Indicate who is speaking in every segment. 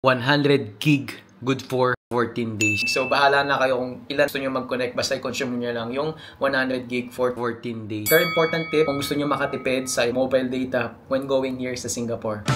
Speaker 1: 100 gig, good for 14 days. So, bahala na kayo kung ilan gusto nyo mag-connect. Basta i-consume nyo lang yung 100 gig for 14 days. Very important tip kung gusto nyo makatipid sa mobile data when going here sa Singapore.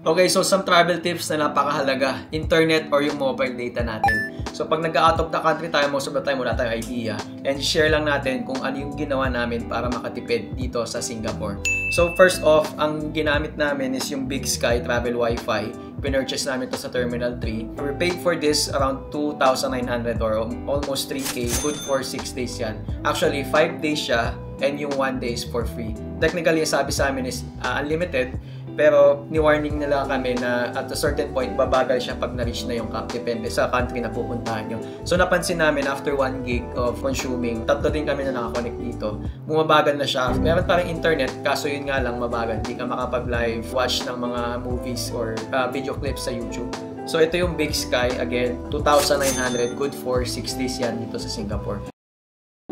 Speaker 1: Okay, so some travel tips na napakahalaga. Internet or yung mobile data natin. So, pag nag-out of the country tayo, most of the time wala tayong idea. And share lang natin kung ano yung ginawa namin para makatipid dito sa Singapore. So, first off, ang ginamit namin is yung Big Sky Travel Wi-Fi. Pinurchase namin to sa Terminal 3. We paid for this around 2,900 or almost 3K. Good for 6 days yan. Actually, 5 days siya and yung 1 day is for free. Technically, sabi sa amin is unlimited. Pero ni-warning nila kami na at a certain point, babagal siya pag na-reach na yung cap. Depende sa country na pupuntahan nyo. So napansin namin after 1 gig of consuming, tatlo din kami na nakakonect dito. Bumabagal na siya. Meron pa rin internet, kaso yun nga lang mabagal. Hindi ka makapag-live watch ng mga movies or video clips sa YouTube. So ito yung Big Sky. Again, 2,900. Good for 6 days yan dito sa Singapore.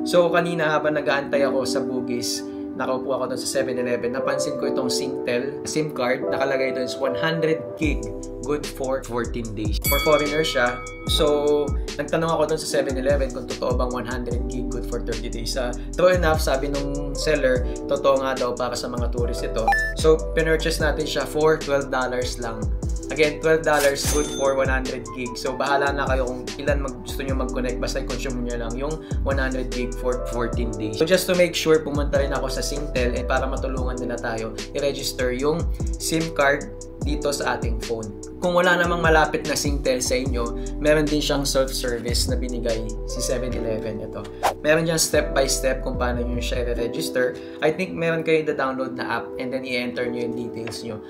Speaker 1: So kanina habang nag-aantay ako sa Bugis, nakaupo ako doon sa 7-Eleven, napansin ko itong Singtel SIM card, nakalagay doon is 100 gig, good for 14 days. For foreigner siya. So, nagtanong ako doon sa 7-Eleven kung totoo bang 100 gig, good for 30 days. True enough, sabi nung seller, totoo nga daw para sa mga tourist ito. So, pinurchase natin siya for $12 lang. Again, $12, good for 100 gig. So, bahala na kayo kung ilan gusto nyo mag-connect. Basta i-consume nyo lang yung 100 gig for 14 days. So, just to make sure, pumunta rin ako sa Singtel and para matulungan nila tayo, i-register yung SIM card dito sa ating phone. Kung wala namang malapit na Singtel sa inyo, meron din siyang self-service na binigay si 7-Eleven. Ito. Meron dyan step-by-step kung paano nyo siya i-register. I think meron kayo i-download na app and then i-enter nyo yung details nyo.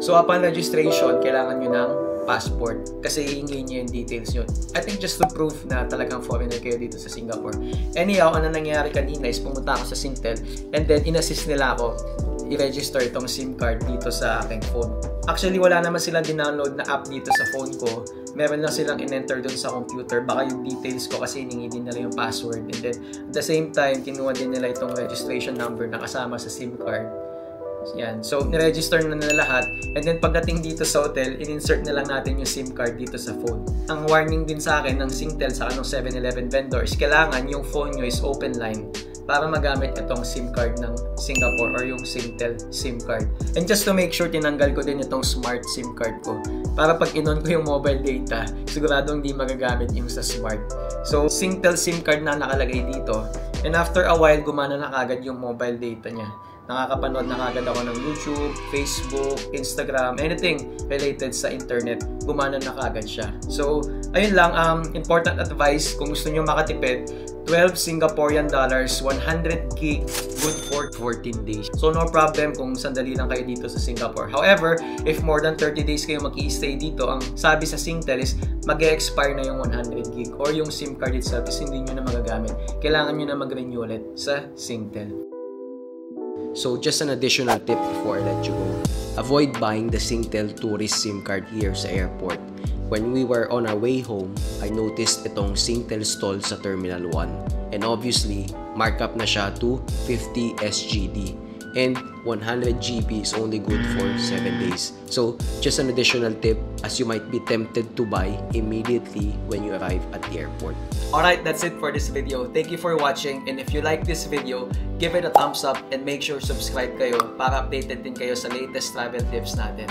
Speaker 1: So, upon registration, kailangan nyo ng passport kasi hihingi nyo yung details nyo. I think just to prove na talagang foreigner kayo dito sa Singapore. Anyhow, ano nangyari kanina is pumunta ako sa Singtel and then in-assist nila ako i-register itong SIM card dito sa aking phone. Actually, wala naman silang dinownload na app dito sa phone ko. Meron lang silang in-enter dun sa computer. Baka yung details ko kasi hiningi din nila yung password. And then, at the same time, kinuha din nila itong registration number na kasama sa SIM card. Yan. So, niregister na nila lahat. And then, pagdating dito sa hotel, in-insert na lang natin yung SIM card dito sa phone. Ang warning din sa akin ng Singtel sa kanong 7-Eleven vendors, kailangan yung phone nyo is open line para magamit itong SIM card ng Singapore or yung Singtel SIM card. And just to make sure, tinanggal ko din itong smart SIM card ko. Para pag in-on ko yung mobile data, siguradong hindi magagamit yung sa smart. So, Singtel SIM card na nakalagay dito. And after a while, gumana na kagad yung mobile data niya. Nakakapanood na kagad ako ng YouTube, Facebook, Instagram, anything related sa internet, gumana na kagad siya. So, ayun lang, important advice kung gusto nyo makatipid, 12 Singaporean dollars, 100 gig, good for 14 days. So, no problem kung sandali lang kayo dito sa Singapore. However, if more than 30 days kayo mag-i-stay dito, ang sabi sa Singtel is mag-e-expire na yung 100 gig or yung SIM card itself is hindi nyo na magagamit. Kailangan nyo na mag-renew ulit sa Singtel. So, just an additional tip before I let you go. Avoid buying the Singtel tourist SIM card here sa airport. When we were on our way home, I noticed itong Singtel stall sa Terminal 1. And obviously, markup na siya to 50 SGD. And 100 GB is only good for 7 days. So, just an additional tip as you might be tempted to buy immediately when you arrive at the airport. Alright, that's it for this video. Thank you for watching, and if you like this video, give it a thumbs up and make sure subscribe kayo para updated din kayo sa latest travel tips natin.